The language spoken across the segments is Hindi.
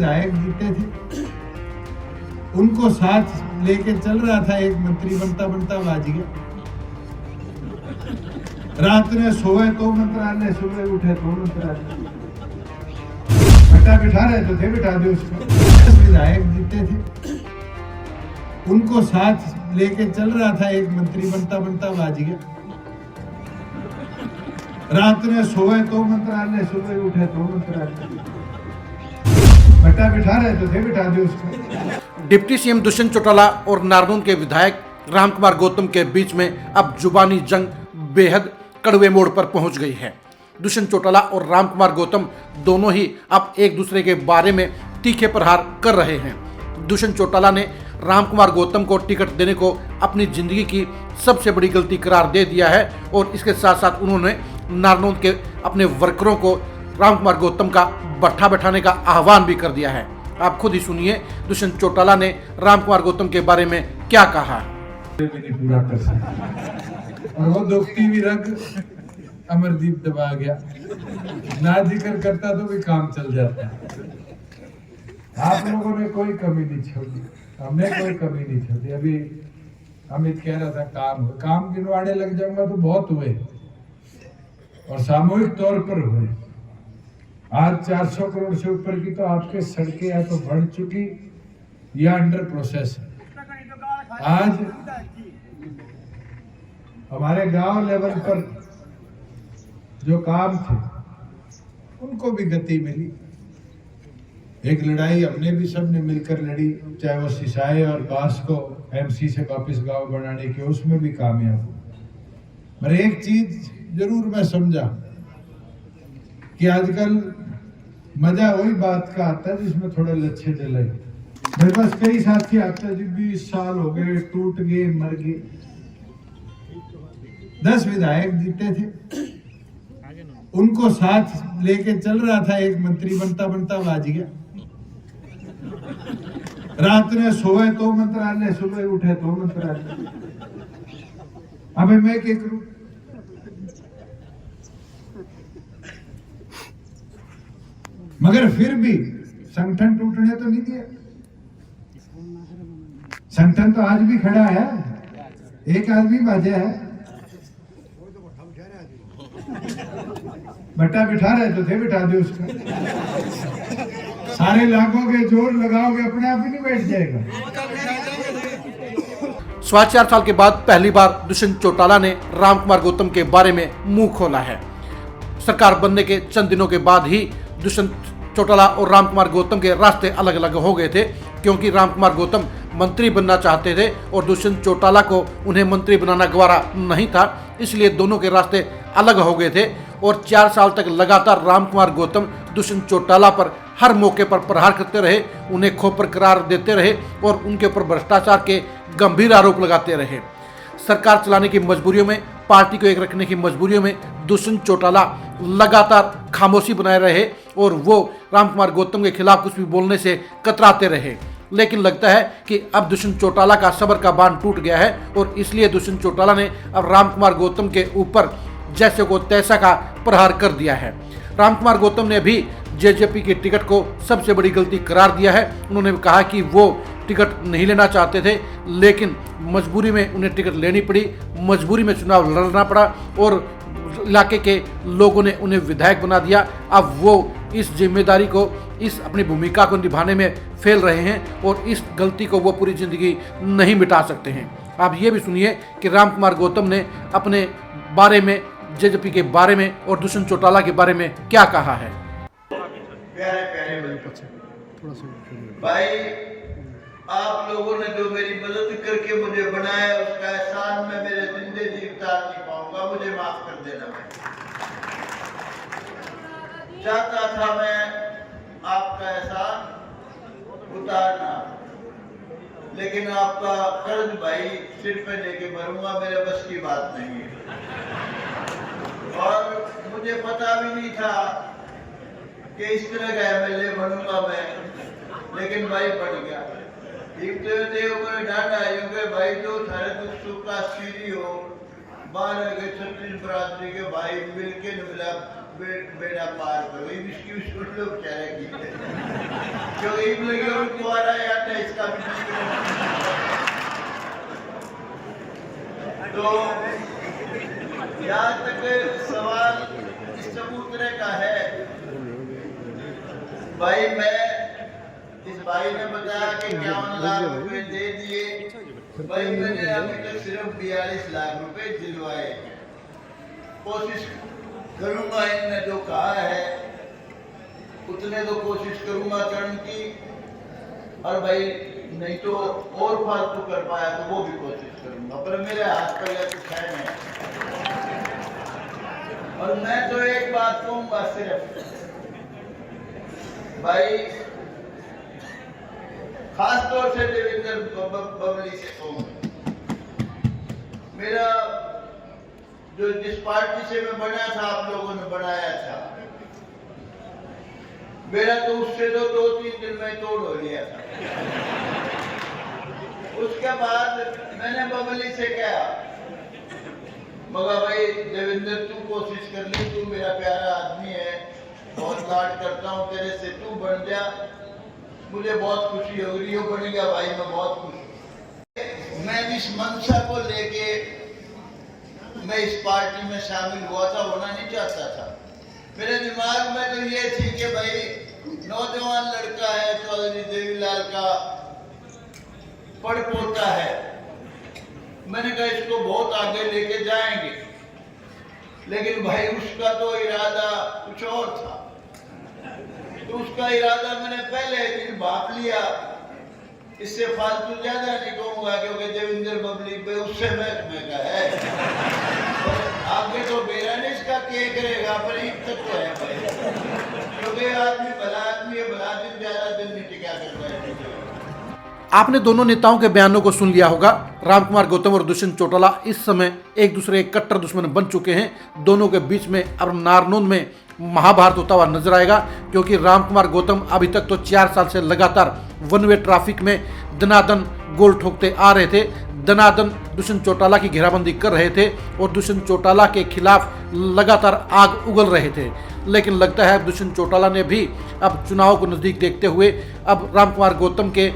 विधायक जीते थे, उनको साथ लेके चल रहा था, एक मंत्री बनता बनता बाज गया। रात में सोए तो मंत्रालय, सुबह उठे तो मंत्रालय, बिठा रहे तो थे, बिठा दे उसको। विधायक जीते थे, उनको साथ लेके चल रहा था, एक मंत्री बनता बनता बाज गया। रात में सोए तो मंत्रालय, सुबह उठे तो मंत्रालय, बिठा रहे तो थे, बिठा दे उसको। डिप्टी सीएम दुष्यंत चौटाला और नारनौल के विधायक रामकुमार गौतम के बीच में अब जुबानी जंग बेहद कड़वे मोड़ पर पहुंच गई है। दुष्यंत चौटाला और रामकुमार गौतम दोनों ही अब एक दूसरे के बारे में तीखे प्रहार कर रहे हैं। दुष्यंत चौटाला ने रामकुमार गौतम को टिकट देने को अपनी जिंदगी की सबसे बड़ी गलती करार दे दिया है और इसके साथ साथ उन्होंने नारनौल के अपने वर्करों को रामकुमार गौतम का भट्ठा बैठाने का आह्वान भी कर दिया है। आप खुद ही सुनिए दुष्यंत चौटाला ने रामकुमार गौतम के बारे में क्या कहा। पूरा कर सकता और वो दोस्ती भी रख अमरदीप दबा गया, ना जिक्र करता तो भी काम चल जाता। आप लोगों ने कोई कमी नहीं छोड़ी, हमने कोई कमी नहीं छोड़ी। अभी अमित कह रहा था काम गिनवाने लग जाऊंगा तो बहुत हुए और सामूहिक तौर पर हुए। आज 400 करोड़ से ऊपर की तो आपके सड़कें या तो बढ़ चुकी या अंडर प्रोसेस है। आज हमारे गांव लेवल पर जो काम थे उनको भी गति मिली। एक लड़ाई हमने भी सबने मिलकर लड़ी, चाहे वो सिसाई और बांस को एमसी से वापस गांव बनाने की, उसमें भी कामयाब हुआ। मगर एक चीज जरूर मैं समझा कि आजकल मजा वही बात का आता है जिसमें थोड़े लच्छे जले। मेरे पास कई साथी आते हैं, 20 साल हो गए, टूट गए, मर गए। 10 विधायक जीते थे, उनको साथ लेके चल रहा था, एक मंत्री बनता बनता बाज गया। रात में सोए तो मंत्रालय, सुबह उठे तो मंत्रालय। अबे मैं क्या करूं? मगर फिर भी संगठन टूटने तो नहीं दिया। संगठन तो आज भी खड़ा है, एक आदमी बाजा है, बट्टा बिठा रहे तो थे, बिठा दे उसको। सारे लागोगे, जोर लगाओगे, अपने आप ही नहीं बैठ जाएगा। 4.25 साल के बाद पहली बार दुष्यंत चौटाला ने रामकुमार गौतम के बारे में मुंह खोला है। सरकार बनने के चंद दिनों के बाद ही दुष्यंत चौटाला और रामकुमार गौतम के रास्ते अलग अलग हो गए थे, क्योंकि रामकुमार गौतम मंत्री बनना चाहते थे और दुष्यंत चौटाला को उन्हें मंत्री बनाना गवारा नहीं था, इसलिए दोनों के रास्ते अलग हो गए थे। और 4 साल तक लगातार रामकुमार गौतम दुष्यंत चौटाला पर हर मौके पर प्रहार करते रहे, उन्हें खोपर करार देते रहे और उनके ऊपर भ्रष्टाचार के गंभीर आरोप लगाते रहे। सरकार चलाने की मजबूरियों में, पार्टी को एक रखने की मजबूरियों में दुष्यंत चौटाला लगातार खामोशी बनाए रहे और वो रामकुमार गौतम के खिलाफ कुछ भी बोलने से कतराते रहे। लेकिन लगता है कि अब दुष्यंत चौटाला का सब्र का बांध टूट गया है और इसलिए दुष्यंत चौटाला ने अब रामकुमार गौतम के ऊपर जैसे को तैसा का प्रहार कर दिया है। रामकुमार गौतम ने भी जेजेपी की टिकट को सबसे बड़ी गलती करार दिया है। उन्होंने कहा कि वो टिकट नहीं लेना चाहते थे, लेकिन मजबूरी में उन्हें टिकट लेनी पड़ी, मजबूरी में चुनाव लड़ना पड़ा और इलाके के लोगों ने उन्हें विधायक बना दिया। अब वो इस जिम्मेदारी को, इस अपनी भूमिका को निभाने में फेल रहे हैं और इस गलती को वो पूरी जिंदगी नहीं मिटा सकते हैं। आप ये भी सुनिए कि रामकुमार गौतम ने अपने बारे में, जेजेपी के बारे में और दुष्यंत चौटाला के बारे में क्या कहा है। प्यारे भाई, आप लोगों ने जो मेरी मदद करके मुझे बनाया, उसका एहसान मैं मेरे जिंदगी उतार नहीं पाऊंगा, मुझे माफ कर देना। मैं चाहता था मैं आपका एहसान उतारना, लेकिन आपका कर्ज भाई सिर पे लेके मरूंगा, मेरे बस की बात नहीं है। और मुझे पता भी नहीं था कि इस तरह का एमएलए बनूंगा मैं, लेकिन भाई बन गया। भाई जो थारे दुख सुख का सीरी हो, 12 के 36 बरादरी के भाई मिलके मिला बेड़ा पार करो, ये इसकी सुन लो बेचारे की, जो ईब लगी और कुआरा आता है इसका भी नहीं। तो यहाँ तक सवाल इस चबूतरे का है। भाई मैं इस भाई ने बताया कि 51 लाख रुपए दे दिए, भाई मैंने अभी तक सिर्फ 42 लाख रुपए दिलवाए। कोशिश करूंगा इनने जो कहा है उतने तो कोशिश करूंगा करने की, और भाई नहीं तो और फालतू कर पाया तो वो भी कोशिश करूंगा, पर मेरे हाथ पर यह कुछ है नहीं। और मैं तो एक बात कहूंगा सिर्फ, भाई खास तौर से देवेंद्र बबली से कहूंगा, मेरा जो जिस पार्टी से मैं बना था, आप लोगों ने बनाया था, मेरा तो उससे तो 2-3 दिन में तोड़ हो लिया था। उसके बाद मैंने बबली से कहा, मगर भाई देवेंद्र तू कोशिश कर ली, तू मेरा प्यारा आदमी है, बहुत लाड करता हूँ तेरे से, तू बन जा, मुझे बहुत खुशी हो रही हो, बन गया भाई मैं बहुत खुश हूँ। मैं जिस मंशा को लेके मैं इस पार्टी में शामिल हुआ था, होना नहीं चाहता था। मेरे दिमाग में तो ये थी कि भाई नौजवान लड़का है, चौधरी देवीलाल का पड़पोता है, मैंने कहा इसको बहुत आगे लेके जाएंगे। लेकिन भाई उसका तो इरादा कुछ और था, तो उसका इरादा मैंने पहले दिन भाप लिया। इससे फालतू ज्यादा नहीं कहूंगा, क्योंकि देवेंद्र बबली पे उससे महकमे का है, आगे तो मेरा नहीं इसका के करेगा, पर इज्जत तो है भाई, क्योंकि आदमी भला आदमी है, भला दिन ज्यादा दिन नहीं टिका करता है। आपने दोनों नेताओं के बयानों को सुन लिया होगा। रामकुमार गौतम और दुष्यंत चौटाला इस समय एक दूसरे के कट्टर दुश्मन बन चुके हैं। दोनों के बीच में अब नारनौंद में महाभारत होता हुआ नजर आएगा, क्योंकि रामकुमार गौतम अभी तक तो 4 साल से लगातार वन वे ट्रैफिक में दनादन गोल ठोकते आ रहे थे, दनादन दुष्यंत चौटाला की घेराबंदी कर रहे थे और दुष्यंत चौटाला के खिलाफ लगातार आग उगल रहे थे। लेकिन लगता है दुष्यंत चौटाला ने भी अब चुनाव को नजदीक देखते हुए अब रामकुमार गौतम के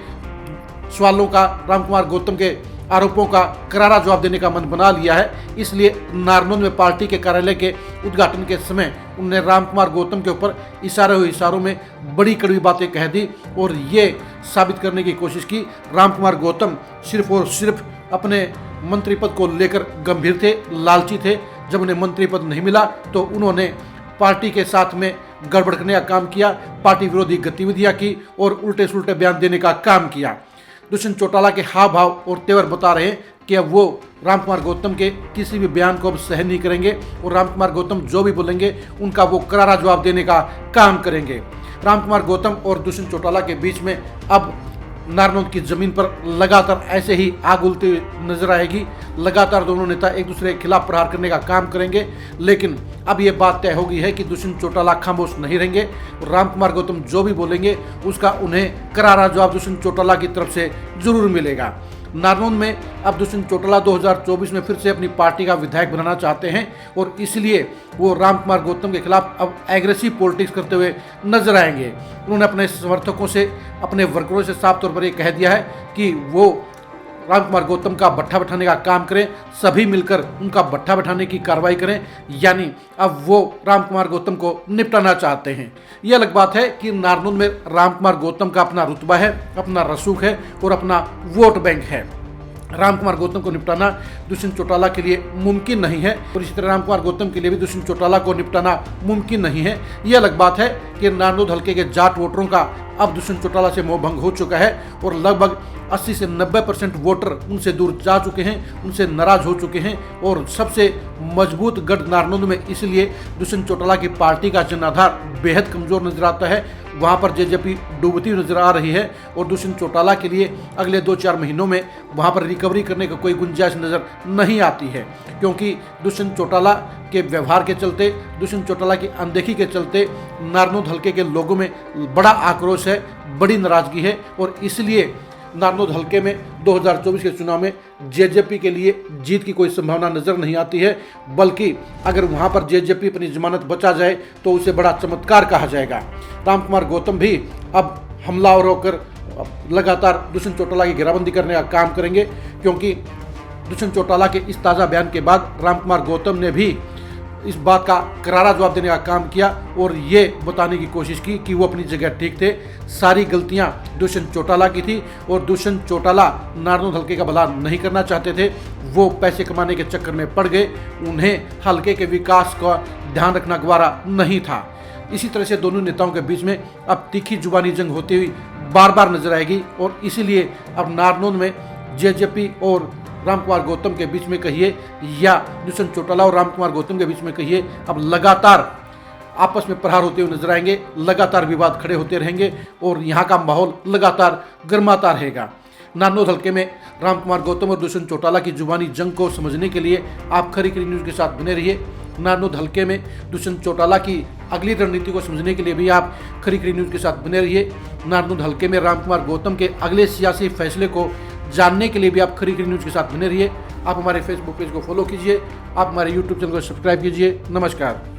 सवालों का, रामकुमार गौतम के आरोपों का करारा जवाब देने का मन बना लिया है। इसलिए नारनौंद में पार्टी के कार्यालय के उद्घाटन के समय उन्होंने रामकुमार गौतम के ऊपर इशारों में बड़ी कड़वी बातें कह दी और ये साबित करने की कोशिश की रामकुमार गौतम सिर्फ और सिर्फ अपने मंत्री पद को लेकर गंभीर थे, लालची थे। जब उन्हें मंत्री पद नहीं मिला तो उन्होंने पार्टी के साथ में गड़बड़ करने का काम किया, पार्टी विरोधी गतिविधियां की और उल्टे सुल्टे बयान देने का काम किया। दुष्यंत चौटाला के हाव भाव और तेवर बता रहे हैं कि अब वो रामकुमार गौतम के किसी भी बयान को अब सहन नहीं करेंगे और रामकुमार गौतम जो भी बोलेंगे उनका वो करारा जवाब देने का काम करेंगे। रामकुमार गौतम और दुष्यंत चौटाला के बीच में अब नारनौंद की जमीन पर लगातार ऐसे ही आग उगलती नजर आएगी। लगातार दोनों नेता एक दूसरे के खिलाफ प्रहार करने का काम करेंगे, लेकिन अब ये बात तय हो गई है कि दुष्यंत चौटाला खामोश नहीं रहेंगे। रामकुमार गौतम जो भी बोलेंगे उसका उन्हें करारा जवाब दुष्यंत चौटाला की तरफ से जरूर मिलेगा। नारनौंद में अब दुष्यंत चौटाला 2024 में फिर से अपनी पार्टी का विधायक बनाना चाहते हैं और इसलिए वो रामकुमार गौतम के खिलाफ अब एग्रेसिव पॉलिटिक्स करते हुए नजर आएंगे। उन्होंने अपने समर्थकों से, अपने वर्करों से साफ तौर पर ये कह दिया है कि वो रामकुमार गौतम का भट्ठा बैठाने का काम करें, सभी मिलकर उनका भट्ठा बैठाने की कार्रवाई करें। यानी अब वो रामकुमार गौतम को निपटाना चाहते हैं। यह अलग बात है कि नारनौंद में रामकुमार गौतम का अपना रुतबा है, अपना रसूख है और अपना वोट बैंक है। रामकुमार गौतम को निपटाना दुष्यंत चौटाला के लिए मुमकिन नहीं है और इसी तरह रामकुमार गौतम के लिए भी दुष्यंत चौटाला को निपटाना मुमकिन नहीं है। यह अलग बात है कि नारनौंद हल्के के जाट वोटरों का अब दुष्यंत चौटाला से मोह भंग हो चुका है और लगभग 80 से 90% वोटर उनसे दूर जा चुके हैं, उनसे नाराज हो चुके हैं और सबसे मजबूत गढ़ नारनौंद में इसलिए दुष्यंत चौटाला की पार्टी का जनाधार बेहद कमजोर नजर आता है। वहाँ पर जेजेपी डूबती नजर आ रही है और दुष्यंत चौटाला के लिए अगले 2-4 महीनों में वहाँ पर रिकवरी करने का कोई गुंजाइश नजर नहीं आती है, क्योंकि दुष्यंत चौटाला के व्यवहार के चलते, दुष्यंत चौटाला की अनदेखी के चलते नारनौंद हल्के के लोगों में बड़ा आक्रोश है, बड़ी नाराजगी है और इसलिए नारनौल हलके में 2024 के चुनाव में जेजेपी के लिए जीत की कोई संभावना नजर नहीं आती है, बल्कि अगर वहां पर जेजेपी अपनी जमानत बचा जाए तो उसे बड़ा चमत्कार कहा जाएगा। रामकुमार गौतम भी अब हमलावर होकर लगातार दुष्यंत चौटाला की घेराबंदी करने का काम करेंगे, क्योंकि दुष्यंत चौटाला के इस ताज़ा बयान के बाद रामकुमार गौतम ने भी इस बात का करारा जवाब देने का काम किया और ये बताने की कोशिश की कि वो अपनी जगह ठीक थे। सारी गलतियां दुष्यंत चौटाला की थी और दुष्यंत चौटाला नारनौल हलके का भला नहीं करना चाहते थे, वो पैसे कमाने के चक्कर में पड़ गए, उन्हें हलके के विकास का ध्यान रखना गवारा नहीं था। इसी तरह से दोनों नेताओं के बीच में अब तीखी जुबानी जंग होती हुई बार बार नजर आएगी और इसीलिए अब नारनौल में जेजेपी और रामकुमार गौतम के बीच में कहिए या दुष्यंत चौटाला और रामकुमार गौतम के बीच में कहिए, अब लगातार आपस में प्रहार होते हुए नजर आएंगे, लगातार विवाद खड़े होते रहेंगे और यहाँ का माहौल लगातार गर्माता रहेगा। नारनौल हलके में रामकुमार गौतम और दुष्यंत चौटाला की जुबानी जंग को समझने के लिए आप खरी खरी न्यूज़ के साथ बने रहिए। नारनौल हलके में दुष्यंत चौटाला की अगली रणनीति को समझने के लिए भी आप खरी खरी न्यूज़ के साथ बने रहिए। नारनौल हलके में रामकुमार गौतम के अगले सियासी फैसले को जानने के लिए भी आप खरी खरी न्यूज़ के साथ बने रहिए। आप हमारे फेसबुक पेज को फॉलो कीजिए, आप हमारे यूट्यूब चैनल को सब्सक्राइब कीजिए। नमस्कार।